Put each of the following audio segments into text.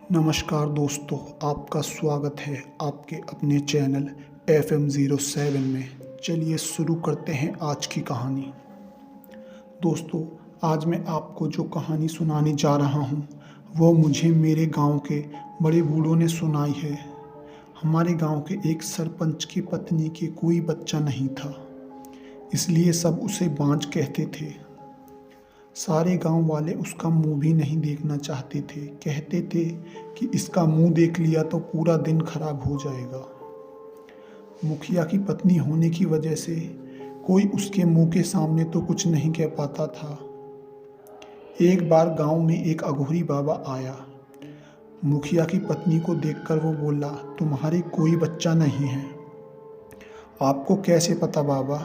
नमस्कार दोस्तों, आपका स्वागत है आपके अपने चैनल FM07 में। चलिए शुरू करते हैं आज की कहानी। दोस्तों, आज मैं आपको जो कहानी सुनाने जा रहा हूँ वो मुझे मेरे गांव के बड़े बूढ़ों ने सुनाई है। हमारे गांव के एक सरपंच की पत्नी के कोई बच्चा नहीं था, इसलिए सब उसे बांझ कहते थे। सारे गांव वाले उसका मुंह भी नहीं देखना चाहते थे। कहते थे कि इसका मुंह देख लिया तो पूरा दिन खराब हो जाएगा। मुखिया की पत्नी होने की वजह से कोई उसके मुंह के सामने तो कुछ नहीं कह पाता था। एक बार गांव में एक अघोरी बाबा आया। मुखिया की पत्नी को देखकर वो बोला, तुम्हारे कोई बच्चा नहीं है। आपको कैसे पता बाबा?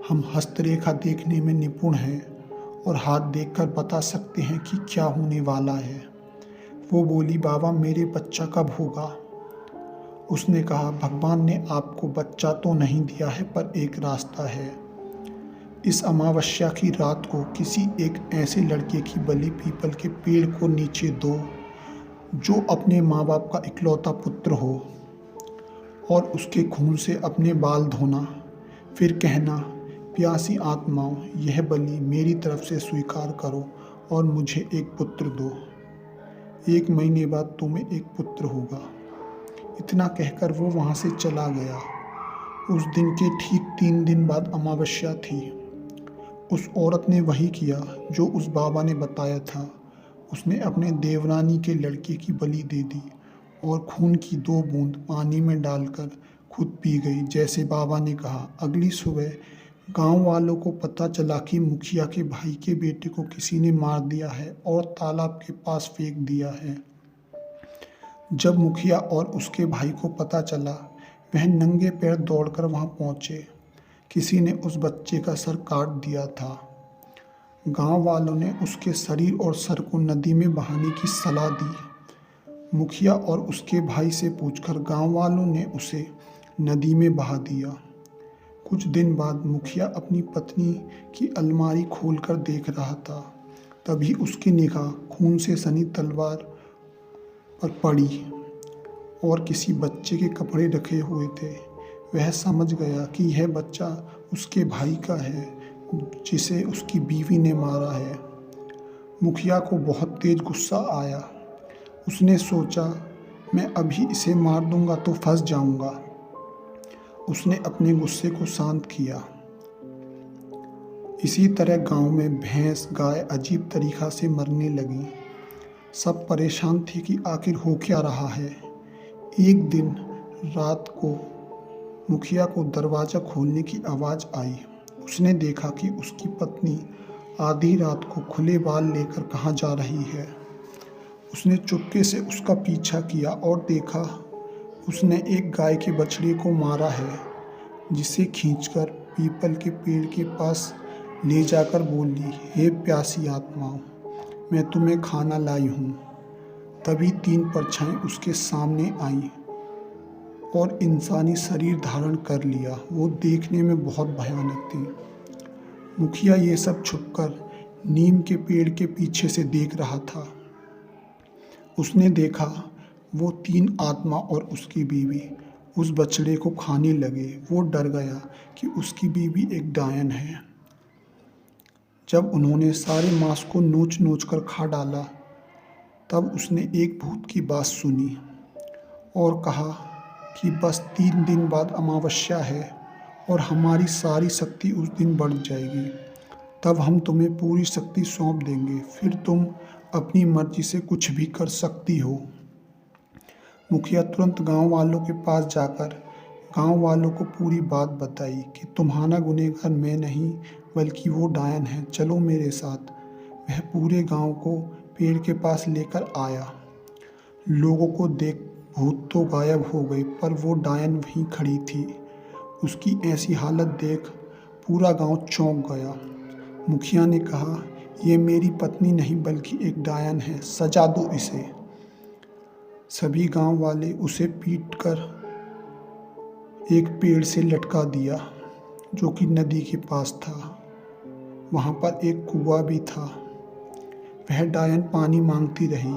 हम हस्तरेखा देखने में निपुण हैं और हाथ देखकर बता सकते हैं कि क्या होने वाला है। वो बोली, बाबा मेरे बच्चा कब होगा? उसने कहा, भगवान ने आपको बच्चा तो नहीं दिया है, पर एक रास्ता है। इस अमावस्या की रात को किसी एक ऐसे लड़के की बलि पीपल के पेड़ को नीचे दो जो अपने माँ बाप का इकलौता पुत्र हो, और उसके खून से अपने बाल धोना। फिर कहना, प्यासी आत्माओं, यह बलि मेरी तरफ से स्वीकार करो और मुझे एक पुत्र दो। 1 महीने बाद तुम्हें एक पुत्र होगा। इतना कहकर वो वहाँ से चला गया। उस दिन के ठीक 3 दिन बाद अमावस्या थी। उस औरत ने वही किया जो उस बाबा ने बताया था। उसने अपने देवरानी के लड़के की बलि दे दी और खून की 2 बूंद पानी में डालकर खुद पी गई, जैसे बाबा ने कहा। अगली सुबह गांव वालों को पता चला कि मुखिया के भाई के बेटे को किसी ने मार दिया है और तालाब के पास फेंक दिया है। जब मुखिया और उसके भाई को पता चला, वह नंगे पैर दौड़कर वहां पहुंचे। किसी ने उस बच्चे का सर काट दिया था। गांव वालों ने उसके शरीर और सर को नदी में बहाने की सलाह दी। मुखिया और उसके भाई से पूछकर गांव वालों ने उसे नदी में बहा दिया। कुछ दिन बाद मुखिया अपनी पत्नी की अलमारी खोलकर देख रहा था। तभी उसकी निगाह खून से सनी तलवार पर पड़ी और किसी बच्चे के कपड़े रखे हुए थे। वह समझ गया कि यह बच्चा उसके भाई का है, जिसे उसकी बीवी ने मारा है। मुखिया को बहुत तेज गुस्सा आया। उसने सोचा, मैं अभी इसे मार दूंगा तो फंस जाऊंगा। उसने अपने गुस्से को शांत किया। इसी तरह गांव में भैंस गाय अजीब तरीक़ा से मरने लगी। सब परेशान थे कि आखिर हो क्या रहा है। एक दिन रात को मुखिया को दरवाज़ा खोलने की आवाज़ आई। उसने देखा कि उसकी पत्नी आधी रात को खुले बाल लेकर कहाँ जा रही है। उसने चुपके से उसका पीछा किया और देखा उसने एक गाय के बछड़े को मारा है, जिसे खींचकर पीपल के पेड़ के पास ले जाकर बोली, हे प्यासी आत्माओं, मैं तुम्हें खाना लाई हूँ। तभी 3 परछाएं उसके सामने आईं और इंसानी शरीर धारण कर लिया। वो देखने में बहुत भयानक थी। मुखिया ये सब छुपकर नीम के पेड़ के पीछे से देख रहा था। उसने देखा वो 3 आत्मा और उसकी बीवी उस बछड़े को खाने लगे। वो डर गया कि उसकी बीवी एक डायन है। जब उन्होंने सारे मांस को नोच नोच कर खा डाला, तब उसने एक भूत की बात सुनी और कहा कि बस 3 दिन बाद अमावस्या है और हमारी सारी शक्ति उस दिन बढ़ जाएगी। तब हम तुम्हें पूरी शक्ति सौंप देंगे, फिर तुम अपनी मर्जी से कुछ भी कर सकती हो। मुखिया तुरंत गांव वालों के पास जाकर गांव वालों को पूरी बात बताई कि तुम्हारा गुनहगार मैं नहीं बल्कि वो डायन है, चलो मेरे साथ। वह पूरे गांव को पेड़ के पास लेकर आया। लोगों को देख भूत तो गायब हो गई, पर वो डायन वहीं खड़ी थी। उसकी ऐसी हालत देख पूरा गांव चौंक गया। मुखिया ने कहा, ये मेरी पत्नी नहीं बल्कि एक डायन है, सजा दो इसे। सभी गांव वाले उसे पीटकर एक पेड़ से लटका दिया जो कि नदी के पास था। वहाँ पर एक कुआं भी था। वह डायन पानी मांगती रही।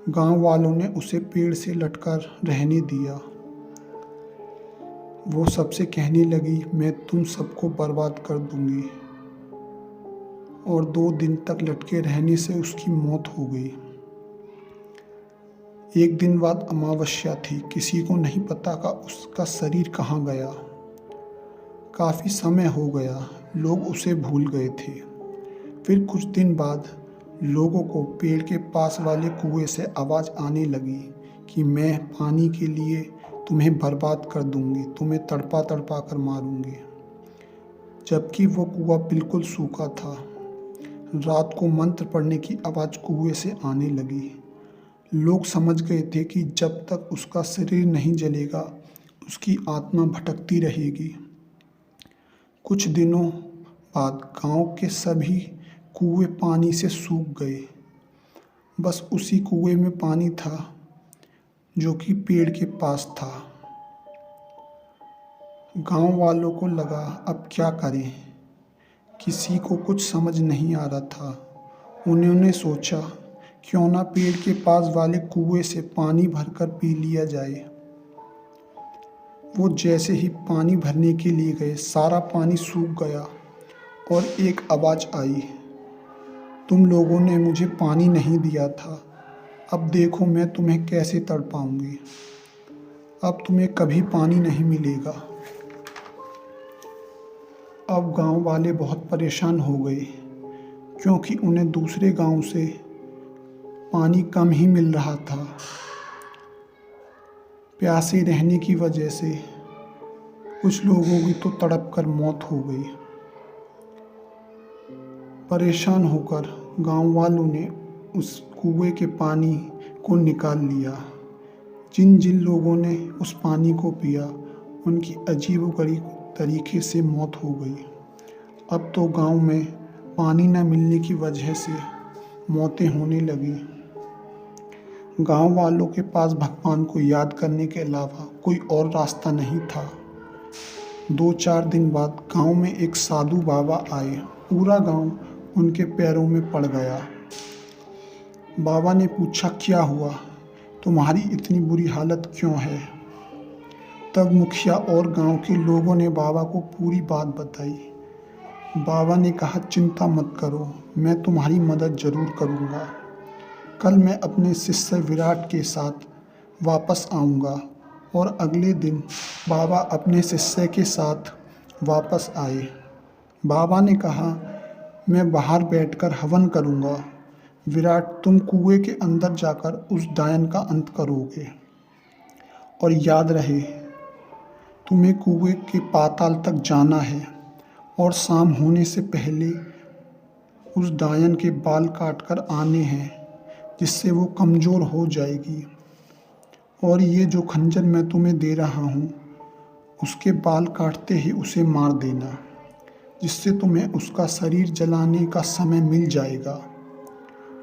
गांव वालों ने उसे पेड़ से लटकर रहने दिया। वो सबसे कहने लगी, मैं तुम सबको बर्बाद कर दूंगी। और 2 दिन तक लटके रहने से उसकी मौत हो गई। एक दिन बाद अमावस्या थी। किसी को नहीं पता कि उसका शरीर कहाँ गया। काफ़ी समय हो गया, लोग उसे भूल गए थे। फिर कुछ दिन बाद लोगों को पेड़ के पास वाले कुएं से आवाज़ आने लगी कि मैं पानी के लिए तुम्हें बर्बाद कर दूंगी, तुम्हें तड़पा तड़पा कर मारूंगी। जबकि वो कुआं बिल्कुल सूखा था। रात को मंत्र पढ़ने की आवाज़ कुएं से आने लगी। लोग समझ गए थे कि जब तक उसका शरीर नहीं जलेगा उसकी आत्मा भटकती रहेगी। कुछ दिनों बाद गांव के सभी कुएं पानी से सूख गए। बस उसी कुएं में पानी था जो कि पेड़ के पास था। गांव वालों को लगा अब क्या करें। किसी को कुछ समझ नहीं आ रहा था। उन्होंने सोचा क्यों ना पेड़ के पास वाले कुएं से पानी भरकर पी लिया जाए। वो जैसे ही पानी भरने के लिए गए सारा पानी सूख गया और एक आवाज़ आई, तुम लोगों ने मुझे पानी नहीं दिया था, अब देखो मैं तुम्हें कैसे तड़पाऊंगी। अब तुम्हें कभी पानी नहीं मिलेगा। अब गांव वाले बहुत परेशान हो गए क्योंकि उन्हें दूसरे गांव से पानी कम ही मिल रहा था। प्यासे रहने की वजह से कुछ लोगों की तो तड़प कर मौत हो गई। परेशान होकर गांव वालों ने उस कुएं के पानी को निकाल लिया। जिन जिन लोगों ने उस पानी को पिया उनकी अजीबोगरीब तरीके से मौत हो गई। अब तो गांव में पानी न मिलने की वजह से मौतें होने लगी। गांव वालों के पास भगवान को याद करने के अलावा कोई और रास्ता नहीं था। 2-4 दिन बाद गांव में एक साधु बाबा आए। पूरा गांव उनके पैरों में पड़ गया। बाबा ने पूछा, क्या हुआ, तुम्हारी इतनी बुरी हालत क्यों है? तब मुखिया और गांव के लोगों ने बाबा को पूरी बात बताई। बाबा ने कहा, चिंता मत करो, मैं तुम्हारी मदद ज़रूर करूँगा। कल मैं अपने शिष्य विराट के साथ वापस आऊँगा। और अगले दिन बाबा अपने शिष्य के साथ वापस आए। बाबा ने कहा, मैं बाहर बैठकर हवन करूँगा। विराट, तुम कुएं के अंदर जाकर उस डायन का अंत करोगे। और याद रहे, तुम्हें कुएं के पाताल तक जाना है और शाम होने से पहले उस डायन के बाल काटकर आने हैं, जिससे वो कमज़ोर हो जाएगी। और ये जो खंजर मैं तुम्हें दे रहा हूँ, उसके बाल काटते ही उसे मार देना, जिससे तुम्हें उसका शरीर जलाने का समय मिल जाएगा।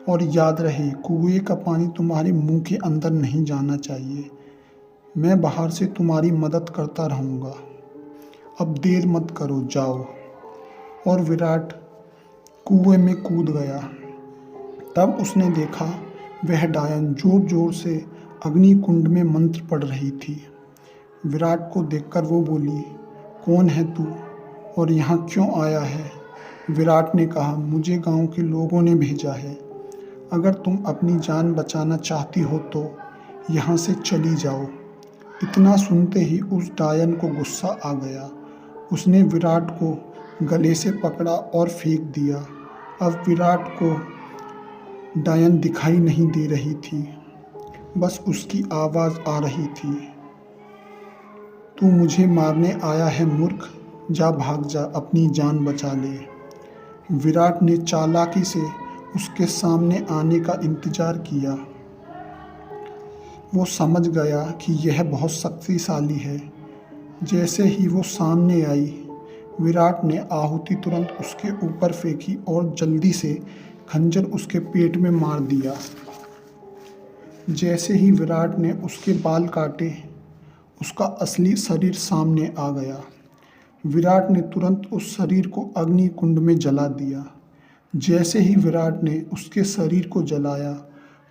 और याद रहे, कुएं का पानी तुम्हारे मुंह के अंदर नहीं जाना चाहिए। मैं बाहर से तुम्हारी मदद करता रहूँगा। अब देर मत करो, जाओ। और विराट कुएं में कूद गया। तब उसने देखा वह डायन जोर जोर से अग्नि कुंड में मंत्र पढ़ रही थी। विराट को देखकर वो बोली, कौन है तू और यहाँ क्यों आया है? विराट ने कहा, मुझे गांव के लोगों ने भेजा है। अगर तुम अपनी जान बचाना चाहती हो तो यहाँ से चली जाओ। इतना सुनते ही उस डायन को गुस्सा आ गया। उसने विराट को गले से पकड़ा और फेंक दिया। अब विराट को डायन दिखाई नहीं दे रही थी, बस उसकी आवाज़ आ रही थी, तू मुझे मारने आया है मूर्ख, जा भाग जा, अपनी जान बचा ले। विराट ने चालाकी से उसके सामने आने का इंतज़ार किया। वो समझ गया कि यह बहुत शक्तिशाली है। जैसे ही वो सामने आई, विराट ने आहुति तुरंत उसके ऊपर फेंकी और जल्दी से खंजर उसके पेट में मार दिया। जैसे ही विराट ने उसके बाल काटे, उसका असली शरीर सामने आ गया। विराट ने तुरंत उस शरीर को अग्नि कुंड में जला दिया। जैसे ही विराट ने उसके शरीर को जलाया,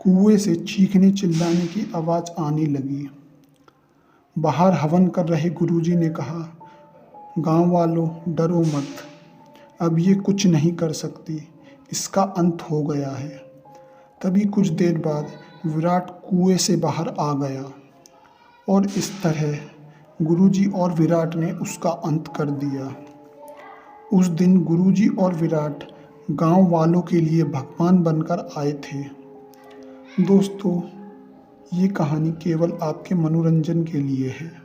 कुएं से चीखने चिल्लाने की आवाज़ आने लगी। बाहर हवन कर रहे गुरुजी ने कहा, गांव वालों डरो मत, अब ये कुछ नहीं कर सकती, इसका अंत हो गया है। तभी कुछ देर बाद विराट कुएं से बाहर आ गया और इस तरह गुरुजी और विराट ने उसका अंत कर दिया। उस दिन गुरुजी और विराट गांव वालों के लिए भगवान बनकर आए थे। दोस्तों, ये कहानी केवल आपके मनोरंजन के लिए है।